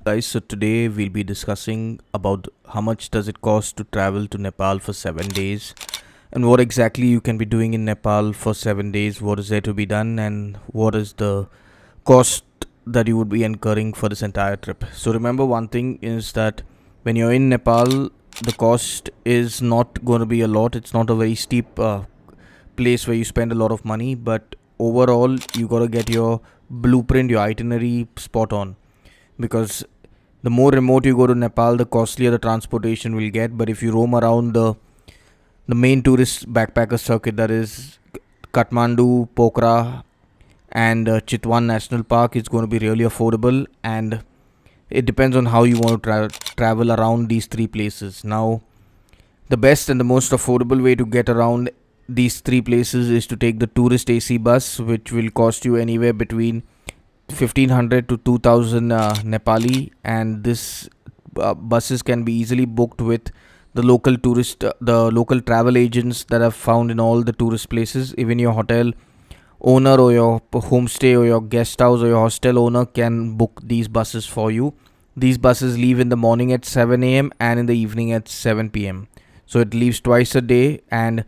Guys, so today we'll be discussing about how much does it cost to travel to Nepal for 7 days and what exactly you can be doing in Nepal for 7 days, what is there to be done, and what is the cost that you would be incurring for this entire trip. So remember, one thing is that when you're in Nepal, the cost is not going to be a lot. It's not a very steep place where you spend a lot of money, but overall you got to get your blueprint, your itinerary spot on, because the more remote you go to Nepal, the costlier the transportation will get. But if you roam around the main tourist backpacker circuit, that is Kathmandu, Pokhara, and Chitwan National Park, it's going to be really affordable, and it depends on how you want to travel around these three places. Now, the best and the most affordable way to get around these three places is to take the tourist AC bus, which will cost you anywhere between 1500 to 2000 Nepali, and this buses can be easily booked with the local travel agents that are found in all the tourist places. Even your hotel owner or your homestay or your guest house or your hostel owner can book these buses for you. These buses leave in the morning at 7 a.m. and in the evening at 7 p.m. So it leaves twice a day, and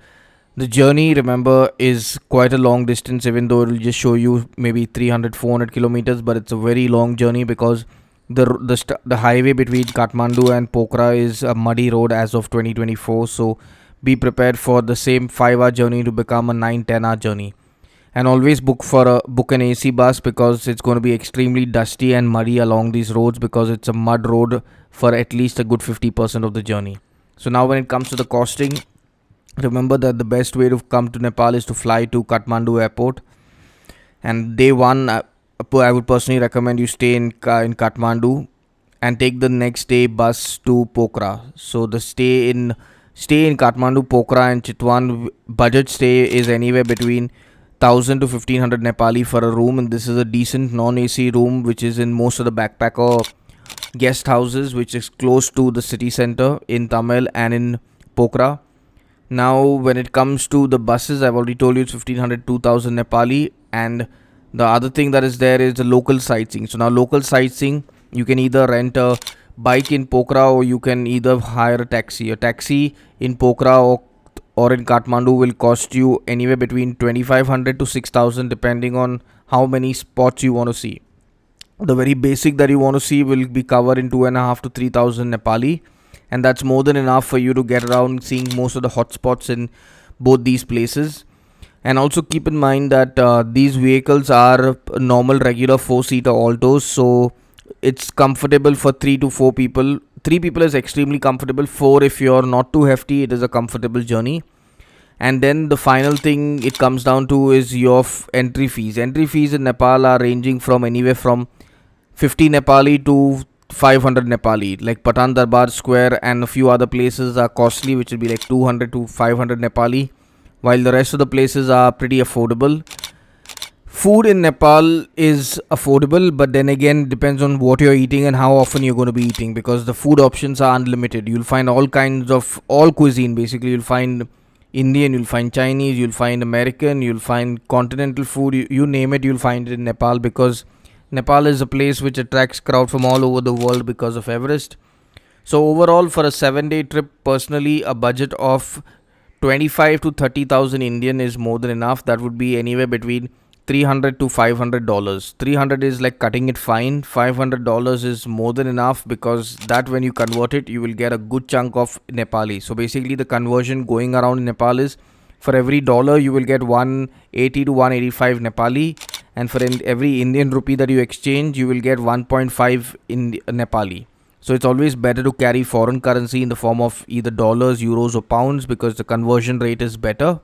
the journey, remember, is quite a long distance, even though it will just show you maybe 300-400 kilometers, but it's a very long journey because the highway between Kathmandu and Pokhara is a muddy road as of 2024. So be prepared for the same 5-hour journey to become a 9-10 hour journey. And always book an AC bus, because it's going to be extremely dusty and muddy along these roads, because it's a mud road for at least a good 50% of the journey. So now when it comes to the costing, remember that the best way to come to Nepal is to fly to Kathmandu airport. And day one, I would personally recommend you stay in Kathmandu and take the next day bus to Pokhara. So the stay in Kathmandu, Pokhara and Chitwan budget stay is anywhere between 1000 to 1500 Nepali for a room, and this is a decent non-AC room which is in most of the backpacker guest houses, which is close to the city center in Tamil and in Pokhara. Now, when it comes to the buses, I've already told you it's 1500 2000 Nepali, and the other thing that is there is the local sightseeing. So now local sightseeing, you can either rent a bike in Pokhara or you can either hire a taxi. A taxi in Pokhara or in Kathmandu will cost you anywhere between 2500 to 6000, depending on how many spots you want to see. The very basic that you want to see will be covered in 2.5 to 3000 Nepali, and that's more than enough for you to get around seeing most of the hotspots in both these places. And also keep in mind that these vehicles are normal regular 4-seater altos, so it's comfortable for 3 to 4 people. 3 people is extremely comfortable. 4, if you're not too hefty, it is a comfortable journey. And then the final thing it comes down to is your entry fees. Entry fees in Nepal are ranging from anywhere from 50 Nepali to 500 Nepali. Like Patan Darbar Square and a few other places are costly, which will be like 200 to 500 Nepali, while the rest of the places are pretty affordable. Food in Nepal is affordable, but then again depends on what you're eating and how often you're going to be eating, because the food options are unlimited. You'll find all kinds of all cuisine. Basically, you'll find Indian, you'll find Chinese, you'll find American, you'll find continental food. You name it, you'll find it in Nepal, because Nepal is a place which attracts crowd from all over the world because of Everest. So overall, for a 7-day trip, personally, a budget of 25 to 30,000 Indian is more than enough. That would be anywhere between $300 to $500. 300 is like cutting it fine. $500 is more than enough, because that when you convert it, you will get a good chunk of Nepali. So basically, the conversion going around in Nepal is, for every dollar you will get 180 to 185 Nepali, and for every Indian rupee that you exchange, you will get 1.5 in Nepali. So it's always better to carry foreign currency in the form of either dollars, euros or pounds, because the conversion rate is better.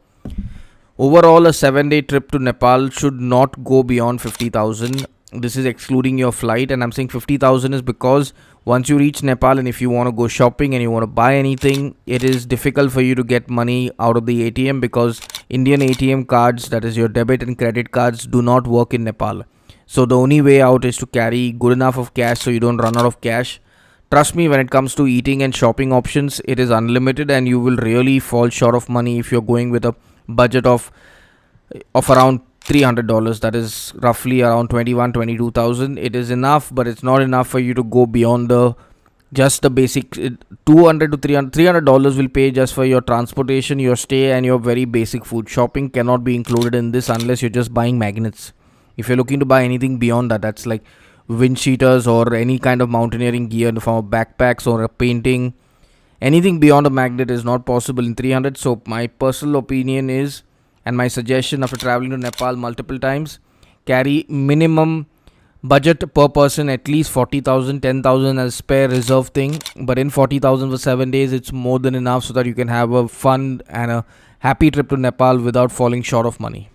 Overall, a 7-day trip to Nepal should not go beyond 50,000. This is excluding your flight, and I'm saying 50,000 is because once you reach Nepal, and if you want to go shopping and you want to buy anything, it is difficult for you to get money out of the ATM, because Indian ATM cards, that is your debit and credit cards, do not work in Nepal. So the only way out is to carry good enough of cash so you don't run out of cash. Trust me, when it comes to eating and shopping options, it is unlimited, and you will really fall short of money if you're going with a budget of around $300. That is roughly around 22,000. It is enough, but it's not enough for you to go beyond the just the basic. 200 to $300 will pay just for your transportation, your stay, and your very basic food. Shopping cannot be included in this unless you're just buying magnets. If you're looking to buy anything beyond that, that's like wind cheaters or any kind of mountaineering gear in the form of backpacks or a painting. Anything beyond a magnet is not possible in 300. So my personal opinion is, and my suggestion after traveling to Nepal multiple times, carry minimum budget per person at least 40,000, 10,000 as spare reserve thing. But in 40,000 for 7 days, it's more than enough so that you can have a fun and a happy trip to Nepal without falling short of money.